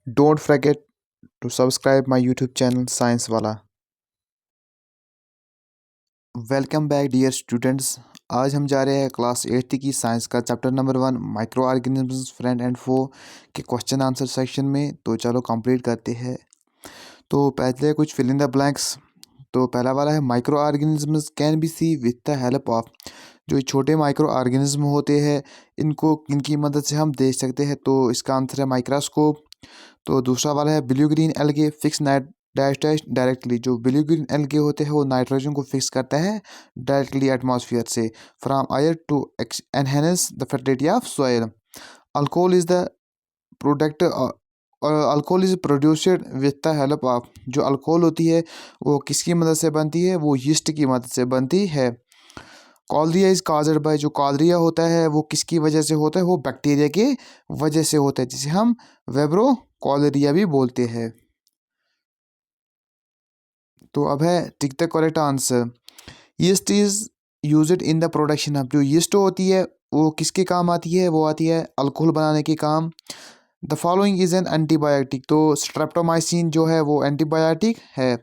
Don't forget to subscribe my YouTube channel Science Wala. Welcome back dear students. आज हम जा रहे हैं क्लास 8th की साइंस का chapter number 1 micro organisms friend and foe के क्वेश्चन आंसर सेक्शन में। तो चलो कंप्लीट करते हैं। तो पहले कुछ फिल इन द ब्लैंक्स। तो पहला वाला है micro organisms can be see with the help of. जो छोटे माइक्रो ऑर्गेनिज्म होते हैं इनको इनकी मदद से हम देख सकते हैं। तो इसका आंसर है माइक्रोस्कोप। तो दूसरा वाला है blue green algae fix night dash dash directly. जो ब्लू ग्रीन एल्गे होते हैं वो नाइट्रोजन को फिक्स करता है डायरेक्टली एटमॉस्फेयर से from air to enhance the fertility of soil. Alcohol is the product alcohol is produced with the help of. जो alcohol होती है वो किसकी मदद से बनती है? वो यीस्ट की मदद से बनती है। कॉलरिया इज काज्ड बाय। जो कॉलरिया होता है वो किसकी वजह से होता है? वो बैक्टीरिया के वजह से होता है जिसे हम वेब्रो कॉलरिया भी बोलते हैं। तो अब है tick the correct answer. Yeast is used in the production of. जो यीस्ट होती है वो किसके काम आती है? वो आती है अल्कोहल बनाने के काम। The following is an antibiotic. तो स्ट्रेप्टोमाइसिन जो है वो एंटीबायोटिक है।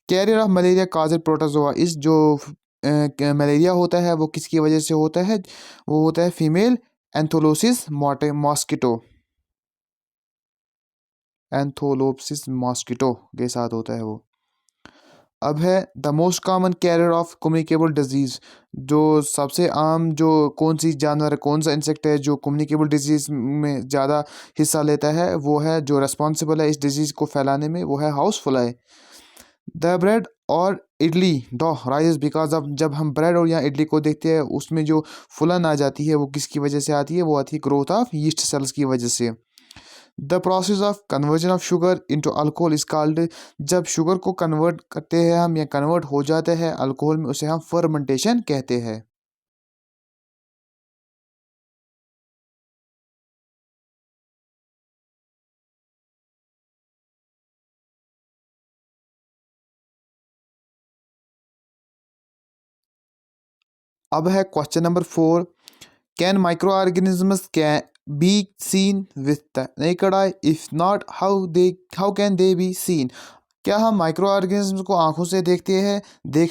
Carrier of malaria caused protozoa. इस जो मलेरिया होता है वो किसकी वजह से होता है? वो होता है फीमेल एंथोलोसिस मॉस्किटो। एंथोलोसिस मॉस्किटो के साथ होता है वो। अब है the most common carrier of communicable disease. जो सबसे आम जो कौन सी जानवर है, कौन सा इंसेक्ट है जो कम्युनिकेबल डिजीज़ में ज़्यादा हिस्सा लेता है? वो है जो रेस्पॉन्सिबल है इस डिजीज़ को फैलाने में, वो है हाउस फ्लाई। द ब्रेड और इडली डॉ राइज बिकॉज ऑफ। जब हम ब्रेड और या इडली को देखते हैं उसमें जो फुलन आ जाती है वो किसकी वजह से आती है? वो आती है ग्रोथ ऑफ यीस्ट सेल्स की वजह से। The process of conversion of sugar into alcohol is called. जब शुगर को कन्वर्ट करते हैं हम या कन्वर्ट हो जाते हैं अल्कोहल में, उसे हम फर्मेंटेशन कहते हैं। अब है question number 4। Can micro organisms can be seen with the naked eye? If not how can they be seen? क्या हम माइक्रो ऑर्गेनिज्म को आंखों से देख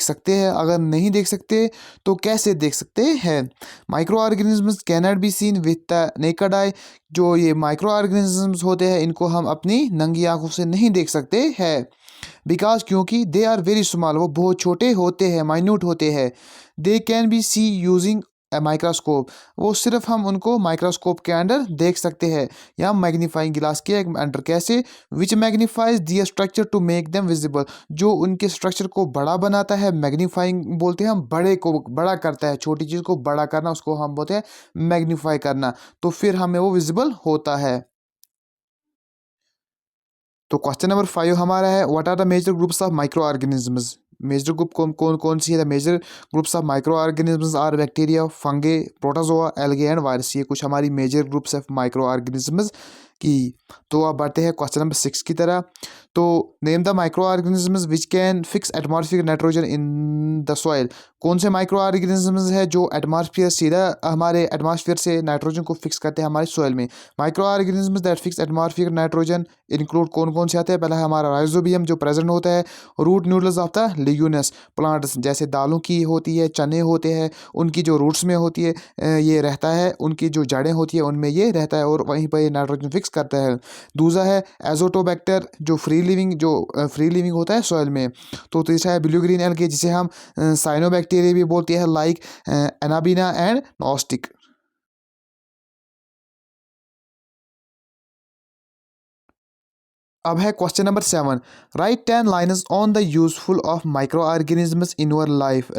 सकते हैं? अगर नहीं देख सकते तो कैसे देख सकते हैं? Micro organisms can not be seen with the naked eye. जो ये माइक्रो ऑर्गेनिजम्स होते हैं इनको हम अपनी नंगी आंखों से नहीं देख सकते हैं। बिकॉज क्योंकि दे आर वेरी स्मॉल। वो बहुत छोटे होते हैं, माइन्यूट होते हैं। They can be see using a microscope. वो सिर्फ हम उनको माइक्रोस्कोप के अंडर देख सकते हैं या मैग्नीफाइंग गिलास के अंडर। कैसे? Which magnifies their structure to make them visible. जो उनके स्ट्रक्चर को बड़ा बनाता है, मैग्नीफाइंग बोलते हैं हम, बड़े को बड़ा करता है, छोटी चीज़ को बड़ा करना उसको हम बोलते हैं मैग्नीफाई करना। तो फिर हमें वो विजिबल होता है। तो क्वेश्चन नंबर 5 हमारा है what are the major groups of micro organisms. Major group कौन कौन कौन सी है? The major groups of micro organisms are bacteria, fungi, protozoa, algae and virus. ये कुछ हमारी major groups of micro organisms की। तो अब बढ़ते हैं क्वेश्चन नंबर 6 की तरह। तो name the micro organisms which can fix atmospheric nitrogen in the soil. कौन से माइक्रो ऑर्गेनिजम्स है जो एटमॉस्फेयर सीधा हमारे एटमॉस्फेयर से नाइट्रोजन को फिक्स करते हैं हमारे सॉइल में? Micro organisms that fix atmospheric nitrogen include कौन कौन से आते हैं? पहला है हमारा राइजोबियम जो प्रेजेंट होता है। Root nodules of the leguminous plants, जैसे दालों की होती है, चने होते हैं, उनकी जो रूट्स में होती है ये रहता है। उनकी जो जड़ें होती है उनमें ये रहता है और वहीं पर ये नाइट्रोजन फिक्स करता है। दूसरा है एजोटोबैक्टर जो फ्री लिविंग होता है सॉइल में। तो तीसरा है ब्लू ग्रीन एल्गे जिसे हम साइनोबैक्टीरिया भी बोलते हैं, लाइक एनाबिना एंड नॉस्टिक। अब है question number 7। Right 10 lines on the useful of micro organisms in your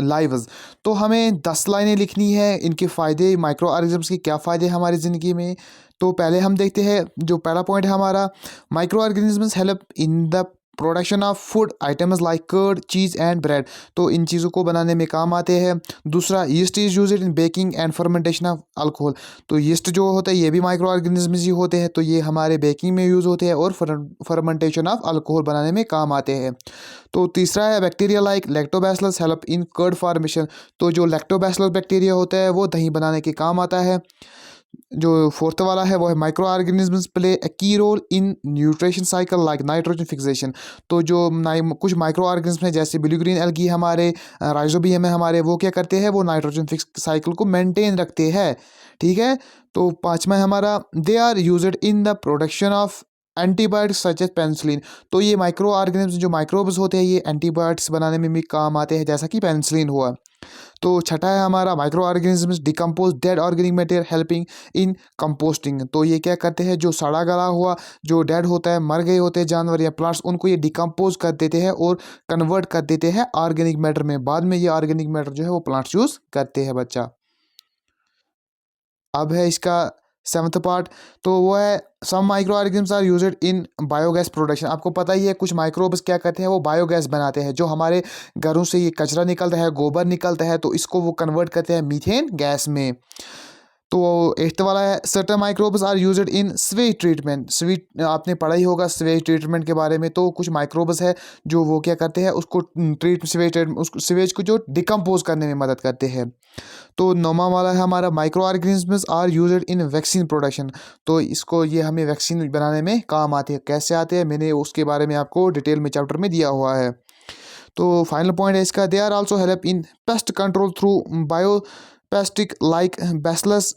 lives. तो हमें 10 लाइनें लिखनी है, इनके फ़ायदे, माइक्रो ऑर्गेनिजम्स के क्या फ़ायदे हमारी ज़िंदगी में। तो पहले हम देखते हैं जो पहला पॉइंट है हमारा, micro organisms help in the production of food items like curd, cheese and bread. तो इन चीज़ों को बनाने में काम आते हैं। दूसरा, yeast is used in baking and fermentation of alcohol. तो यीस्ट जो होता है ये भी माइक्रो ऑर्गेनिजम्स ही होते हैं। तो ये हमारे बेकिंग में यूज़ होते हैं और फर्मेंटेशन ऑफ अल्कोहल बनाने में काम आते हैं। तो तीसरा है bacteria like lactobacillus help in curd formation. तो जो लैक्टोबैसिलस बैक्टीरिया होता है वो दही बनाने के काम आता है। जो फोर्थ वाला है वो है micro organisms play a key role in nutrition cycle like nitrogen fixation. तो जो कुछ माइक्रो ऑर्गेनिज्म हैं जैसे ब्लू ग्रीन एल्गी हमारे, राइजोबियम है हमारे, वो क्या करते हैं, वो नाइट्रोजन फिक्स साइकिल को मेंटेन रखते हैं। ठीक है। तो पांचवा है हमारा they are used in the production of antibiotics such as penicillin. तो ये माइक्रो ऑर्गेनिज्म जो माइक्रोब्स होते हैं ये एंटीबायोटिक्स बनाने में भी काम आते हैं, जैसा कि पेनिसिलिन हुआ। तो छठा है हमारा micro organisms decompose dead organic material helping in composting. तो ये क्या करते हैं, जो सड़ा गला हुआ जो डेड होता है, मर गए होते हैं जानवर या प्लांट्स, उनको ये डिकम्पोज कर देते हैं और कन्वर्ट कर देते हैं ऑर्गेनिक मैटर में। बाद में ये ऑर्गेनिक मैटर जो है वो प्लांट्स यूज करते हैं बच्चा। अब है इसका सेवन्थ पार्ट, तो वो है some micro organisms are used in biogas production. आपको पता ही है कुछ माइक्रोब्स क्या करते हैं, वो बायोगैस बनाते हैं। जो हमारे घरों से ये कचरा निकलता है, गोबर निकलता है, तो इसको वो कन्वर्ट करते हैं मीथेन गैस में। तो एट्थ वाला है certain microbes are used in sewage treatment. Sweet आपने पढ़ा ही होगा स्वेज ट्रीटमेंट के बारे में। तो कुछ माइक्रोब्स है जो वो क्या करते हैं, उसको स्वेज को जो डिकम्पोज करने में मदद करते हैं। तो नौवां वाला है हमारा micro organisms are used in vaccine production. तो इसको ये हमें वैक्सीन बनाने में काम आते हैं। कैसे आते हैं, मैंने उसके बारे में आपको डिटेल में चैप्टर में दिया हुआ है। तो फाइनल पॉइंट है इसका, they are also help in pest control through bio pesticide like bacillus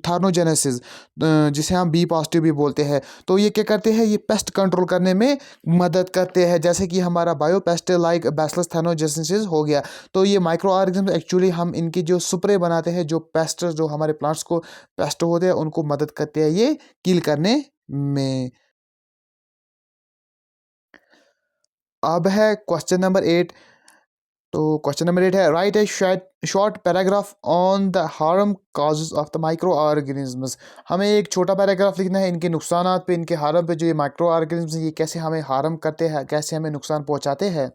thuringiensis, जिसे हम बी पॉजिटिव भी बोलते हैं। तो ये क्या करते हैं, ये पेस्ट कंट्रोल करने में मदद करते हैं, जैसे कि हमारा बायो पेस्ट लाइक बैसिलस थार्नोजेनेसिस हो गया। तो ये माइक्रो ऑर्गेनिज्म एक्चुअली हम इनकी जो स्प्रे बनाते हैं, जो पेस्ट जो हमारे प्लांट्स को पेस्ट होते हैं उनको मदद करते हैं ये किल करने में। अब है क्वेश्चन नंबर 8। तो क्वेश्चन नंबर 8 है right A short paragraph on the harm causes of the micro organisms. हमें एक छोटा पैराग्राफ लिखना है इनके नुकसानात पे, इनके हार्म पे। जो ये माइक्रो ऑर्गेनिजम्स ये कैसे हमें हार्म करते हैं, कैसे हमें नुकसान पहुंचाते हैं।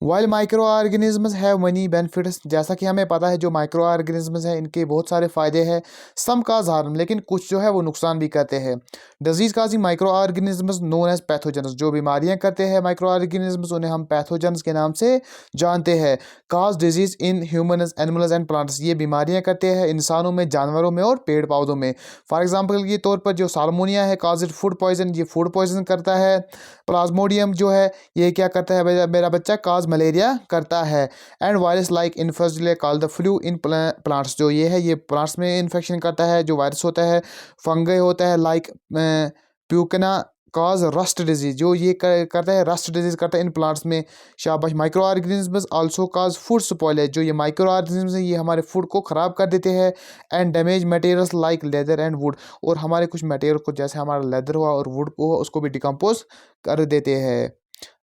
While micro organisms have money benefits, जैसा कि हमें पता है जो माइक्रो ऑर्गेनिजम्स हैं इनके बहुत सारे फ़ायदे हैं। सम काज हार्म, लेकिन कुछ जो है वो नुकसान भी करते हैं। Disease causing micro organisms known as pathogens, जो बीमारियां करते हैं माइक्रो ऑर्गेनिजम्स उन्हें हम पैथोजेंस के नाम से जानते हैं। काज disease in humans animals and plants, ये बीमारियां करते हैं इंसानों में, जानवरों में और पेड़ पौधों में। फॉर एग्जाम्पल के तौर पर जो साल्मोनिया है काज इट फूड पॉइजन, ये फूड पॉइजन करता है। प्लाज्मोडियम जो है ये क्या करता है मेरा बच्चा, काज मलेरिया करता है। And virus like infection call the flu in plants, जो ये है ये प्लांट्स में इन्फेक्शन करता है। जो वायरस होता है फंगई होता है लाइक प्यूकना काज रस्ट डिजीज, जो ये करता है रस्ट डिजीज करता है इन प्लांट्स में। शाबाश। माइक्रो ऑर्गेनिजम्स आल्सो काज फूड स्पॉइलेज, जो ये माइक्रो ऑर्गेनिजम्स हैं ये हमारे फूड को ख़राब कर देते हैं। And damage materials like leather and would, और हमारे कुछ मटेरियल को जैसे हमारा लेदर हुआ और वुड को उसको भी डिकम्पोज कर देते हैं।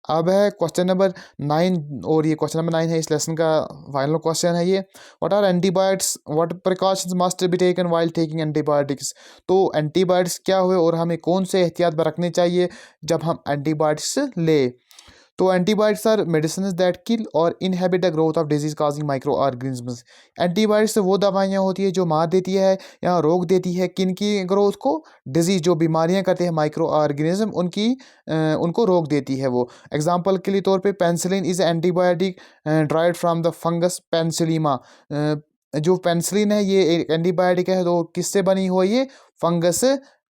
अब है क्वेश्चन नंबर 9, और ये क्वेश्चन नंबर 9 है इस लेसन का फाइनल क्वेश्चन है ये। What are antibiotics, what precautions must be taken while taking antibiotics. तो एंटीबायोटिक्स क्या हुए और हमें कौन से एहतियात बरतने चाहिए जब हम एंटीबायोटिक्स ले। तो antibiotics are medicine that kill और inhibit the growth of disease causing micro organisms. Antibiotics वो दवाइयाँ होती है जो मार देती है या रोक देती है किन की ग्रोथ को, डिजीज जो बीमारियाँ करते हैं माइक्रो ऑर्गेनिज्म उनकी उनको रोक देती है वो। एग्जाम्पल के लिए तौर पे penicillin is antibiotic derived from the fungus penicillium. जो पेंसिलिन है ये एक एंटीबायोटिक है, तो किससे बनी हुई ये, फंगस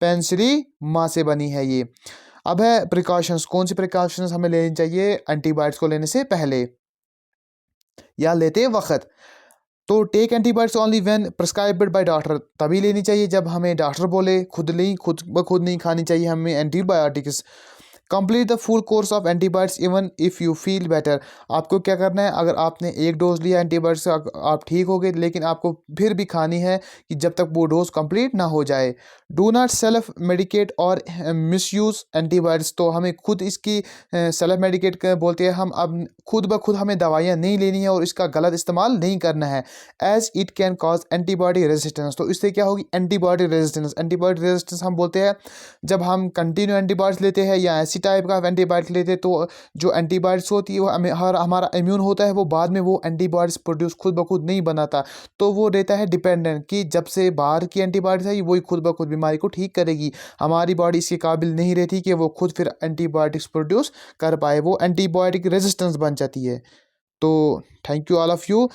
पेंसिलीमा से बनी है ये। अब है प्रिकॉशंस, कौन सी प्रिकॉशंस हमें लेनी चाहिए एंटीबायोटिक्स को लेने से पहले या लेते वक्त। तो take antibiotics only when prescribed by doctor, तभी लेनी चाहिए जब हमें डॉक्टर बोले, खुद ब खुद नहीं खानी चाहिए हमें antibiotics. Complete the full course of antibiotics even if you feel better. आपको क्या करना है, अगर आपने एक डोज लिया एंटीबायोटिक्स आप ठीक हो गए, लेकिन आपको फिर भी खानी है कि जब तक वो डोज कंप्लीट ना हो जाए। डू नॉट सेल्फ मेडिकेट और मिस यूज़ एंटीबायोटिक्स, तो हमें खुद इसकी सेल्फ मेडिकेट बोलते हैं हम, अब खुद ब खुद हमें दवाइयाँ नहीं लेनी है और इसका गलत इस्तेमाल नहीं करना है। As it can cause antibody resistance, तो इससे क्या होगी, एंटीबॉडी रेजिस्टेंस। एंटीबॉडी रेजिस्टेंस हम बोलते हैं जब हम कंटिन्यू एंटीबायोटिक्स लेते हैं या ऐसी टाइप का एंटीबायोटिक लेते हैं, तो जो एंटीबायोटिक्स होती है वो हमारा इम्यून होता है वो बाद में वो एंटीबायोटिक्स प्रोड्यूस खुद ब खुद नहीं बनाता, तो वो रहता है डिपेंडेंट कि जब से बाहर की एंटीबायोटिक्स है वही खुद ब खुद बीमारी को ठीक करेगी। हमारी बॉडी इसके काबिल नहीं रहती कि वो खुद फिर एंटीबायोटिक्स प्रोड्यूस कर पाए, वो एंटीबायोटिक रेजिस्टेंस बन जाती है। तो thank you all of you.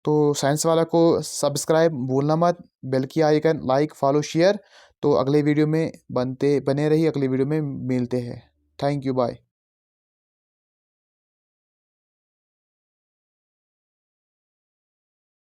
तो साइंस वाला को सब्सक्राइब भूलना मत, बेल की आइकन, लाइक, फॉलो, शेयर। तो अगले वीडियो में बने रहिए, अगले वीडियो में मिलते हैं। Thank you, bye.